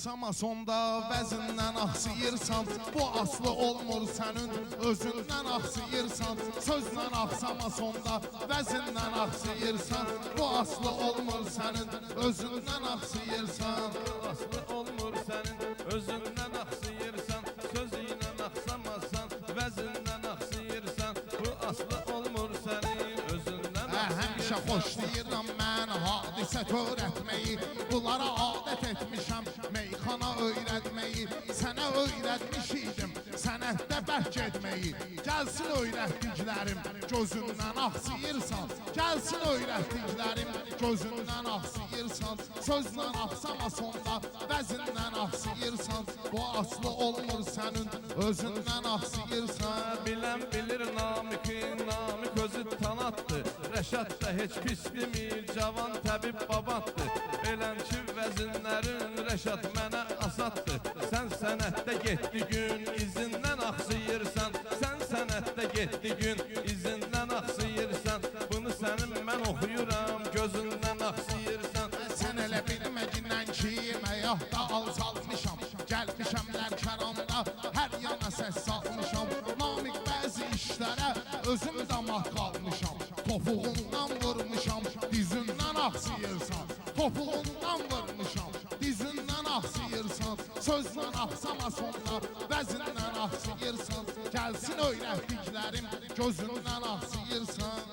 Axsamasonda vəzindən axsıyırsan, bu aslı olmur sənin özündən axsıyırsan. Sözlə axsamasonda vəzindən axsıyırsan, bu aslı olmur sənin özündən axsıyırsan. Aslı olmur sənin özündən axsıyırsan, sözüyle axsamasan, vəzindən axsıyırsan, bu aslı olmur sənin özündən axsıyırsan. Həmişə xoşlayıram mən hadisə törətməyi, bunlara adət etmişəm meyxana öyrətməyi. Sənə öyrətmiş idim sənətdə bəhk etməyi. Gəlsin öyrətdiklərim gözündən axsıyırsan, gəlsin öyrətdiklərim gözündən axsıyırsan. Sözlə axsamasonda vəzindən axsıyırsan, bu aslı olmur sənin özündən axsıyırsan. Bilən bilir Namik özü tanatdı, Rəşad da heç pis demir, cavan təbib babatdır. Belən ki vəzinlərin Rəşad mənə asatdır. Sən sənətdə getdi gün izindən axsıyırsan, sən sənətdə getdi gün izindən axsıyırsan. Bunu sənin mən oxuyuram gözündən axsıyırsan. Sən elə bilməgindən ki məyahda alçalmışam, gəlmişəm Lərkəranda hər yana səs salmışam. Namik bəzi işlərə özüm damat qalmışam, topuğundan vurmuşam dizündən axsıyırsan. Topuğundan vurmuşam dizündən axsıyırsan. Sözlə axsamasonda vəzindən axsıyırsan, gəlsin öyrətdiklərim gözündən axsıyırsan.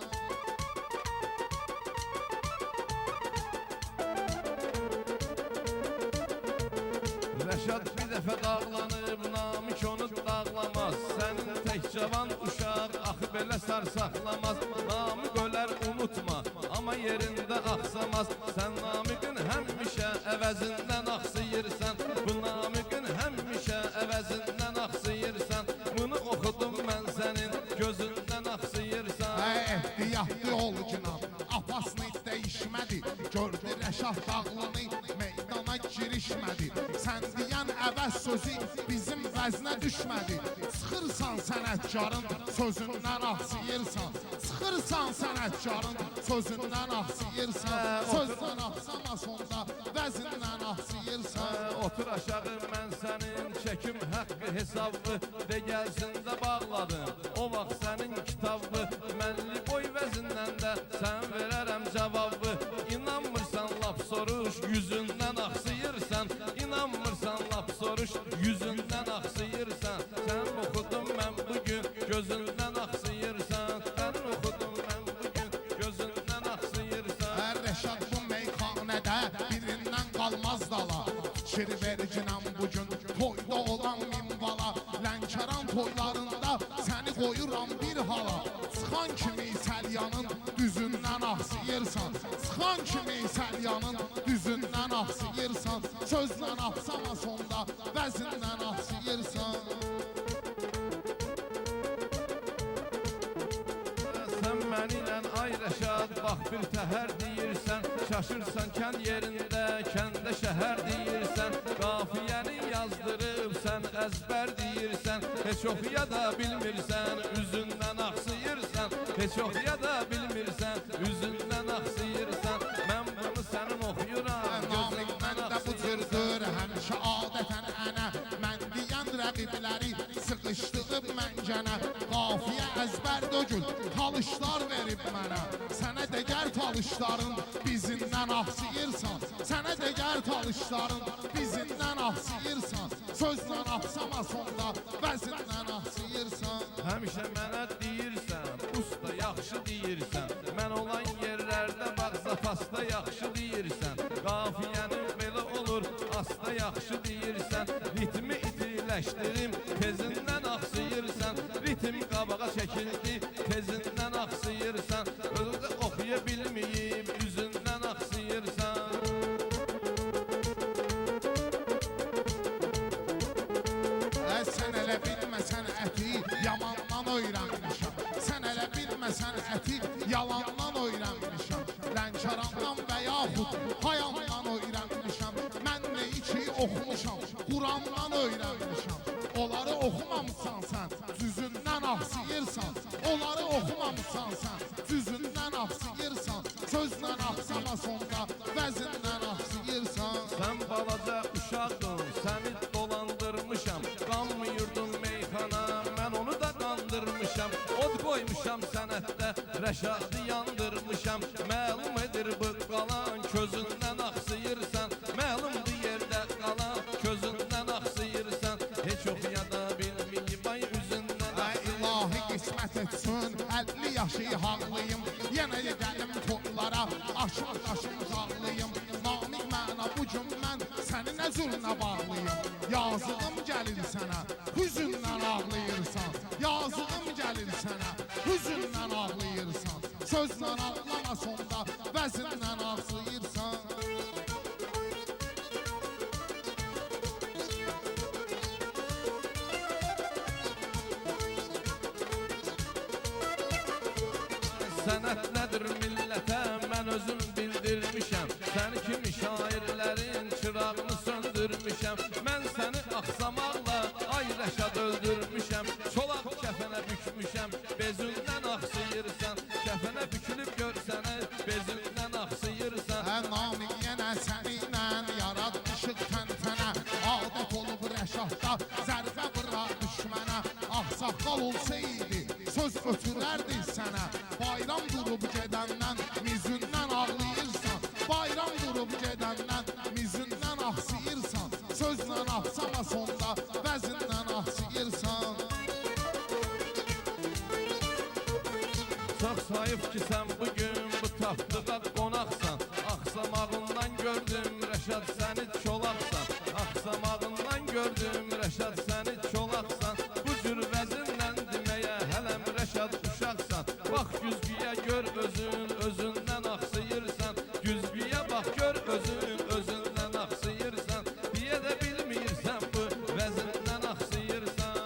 Rəşad bir dəfə dağlanıb, Namik onu dağlamaz. Sənin tək cavan uşaq axı belə sarsaqlamaz. Namik ölər unutma, amma yerində axsamaz. Sən Namikin həmişə əvəzindən axsıyırsan, bu Namikin həmişə əvəzindən axsıyırsan. Bunu oxudum mən sənin gözündən axsıyırsan. Ehtiyatlı ol günah, apasını dəyişmədi, gördü Rəşad dağlını meydana girişmədi. Sən deyən əvəz sözü bizim vəznə düşmədi. Sıxırsan sənətkarın sözündən axsıyırsan, sıxırsan sənətkarın sözündən axsıyırsan. Sözdən axsamasonda vəzindən axsıyırsan. Otur aşağı mən sənin çəkim haqqı hesablı, de gəlsin də bağladım o vaxt sənin kitablı. Mənli boy vəzindən də sən verərəm cavabı. İnanmırsan lap soruş, yüzündən axsıyırsan. İnanmırsan lap soruş, yüzündən axsıyırsan. Sən oxudum mən bugün gözündən axsıyırsan. Sən oxudum mən bugün gözündən axsıyırsan. Rəşad bu meyxanədə birindən qalmaz dala, fikir vercinəm bugün toyda olan minvala. Lənkəran toylarında səni qoyuram bir hala. Sıxan kimi səlyanın düzündən axsıyırsan, sıxan kimi səlyanın düzündən axsıyırsan. Sözlə axsamasonda vəzindən axsıyırsan. Sən mənimlə ay Rəşad bax bir təhər deyirsən, şaşırsan kənd yerində, kəndə şəhər deyirsən. Qafiyəni yazdırıb sən əzbər deyirsən, heç oxuya da bilmirsən, üzündən axsıyırsan. Heç oxuya da bilmirsən, üzündən axsıyırsan. Mən bunu sənin oxuyuram Namik məndə bu cürdür həmişə adətən ənə. Mən deyən rəqibləri sıxışdırıb məncənə. Qafiyə əzbər dögül talışlar verib mənə. Sənə dəgər talışların bizindən axsıyırsan, sənə dəgər talışların bizindən axsıyırsan. Sözlə axsamasonda vəzindən axsıyırsan. Həmişə mənə deyirsən, usta yaxşı deyirsən. Mən olan yerlərdə bax zapasda yaxşı deyirsən. Qafiyənin belə olur, asta yaxşı deyirsən. Ritmi itiləşdirim, tezindən axsıyırsan. Ritm qabağa çəkildi, tezindən axsıyırsan. Özü oxuya bilməyib, üzündən axsıyırsan. Sən elə bilməsən əti yamandan öyrənmişəm. Sən elə bilməsən əti yalandan öyrənmişəm. Lənkərandan və yaxud hayandan öyrənmişəm. Mən neyi ki oxumuşam, Qurandan öyrənmişəm. Onları oxumamısan sən, düzündən axsıyırsan. Onları oxumamısan sən, düzündən axsıyırsan. Sözlə axsamasonda vəzindən axsıyırsan. Sən balaca uşaqdın, Rəşadı yandırmışam, məlum edir bu qalan. Közündən axsıyırsan, məlumdur yerdə qalan. Közündən axsıyırsan, heç oxuyada bilməyib ay üzündən axsıyırsan. İlahi qismət etsin, 50 yaşı haqlıyım. Yenə gəlim toplara, aşıq daşım dağlıyım. Namik məna bu gün mən səni nə zülmə bağlıyım. Yazığım gəlir sənə, hüzündən ağlayırsan. Yazığım gəlir sənə, hüzündən ağlayırsan. Sözlə ağlama sonda, vəzindən ağlayırsan. Sənət nədir millətə, mən özüm bildirmişəm. Səni kimi şairlərin çırağını söndürmüşəm. Mən səni axsamaqla ay Rəşad öldürmüşəm. Çolaq kəfənə bükmüşəm, bezündən axsıyırsan. Kəfənə bükülüb görsənə, bezündən axsıyırsan. Namik yenə səninlə yaratmışıq təntənə. Adət olub Rəşadda zərbə vırar düşmənə. Ağsaqqal olsaydı söz ötürərdi sənə. Bayram durub gedəndən mizündən ağlayırsan. Bayram durub gedəndən mizündən axsıyırsan. Sözlə axsama sonda vəzindən axsıyırsan. Çox sayıb ki sən bugün bu taxtığa qonaqsan. Axsamağından gördüm Rəşad səni çolaqsan. Axsamağından gördüm Rəşad səni çolaqsan. Bu cür vəzindən deməyə hələm Rəşad uşaqsan. Bax güzgüyə gör özün, özündən axsıyırsan. Güzgüyə bax gör özün, özündən axsıyırsan. Deyə də bilmirsən bu vəzindən axsıyırsan.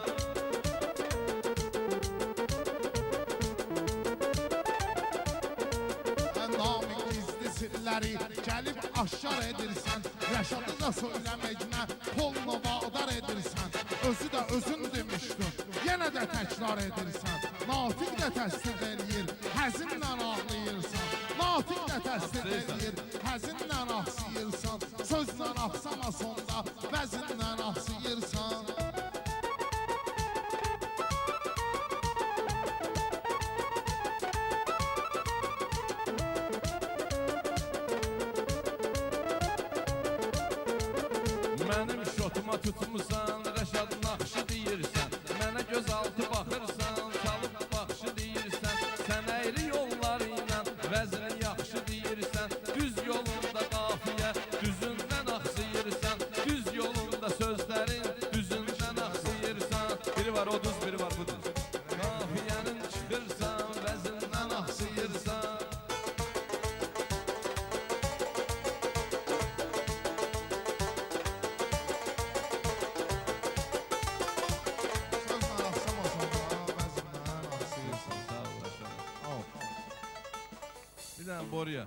Namik gizli sirləri gəlib aşkar edirsən. Rəşadı da söyləməyinə polunu vadar edirsən. Özü də özün demişdin, yenə də təkrar edirsən. Natiq də təsdiq eləyir, həzinlə ağlayırsan. Natiq də təsdiq eləyir, həzinlə axsıyırsan. Sözlə axsama sonda, vəzinlə axsıyırsan. Mənim şotuma tutmusan, Rəşad naxşı deyirsən. Mənə göz altı baxırsan, çalıb baxşı deyirsən. Sən əyri yolları ilə vəzini yaxşı deyirsən. Düz yolunda qafiyə, düzündən axsıyırsan. Düz yolunda sözlərin, düzündən axsıyırsan. Biri var o düz, biri var bu düz. Qafiyənin çıxırsan, vəzindən axsıyırsan. Sözlə axsama sonda, vəzindən axsıyırsan. Sağ ol Rəşad. Bir dənə boruya.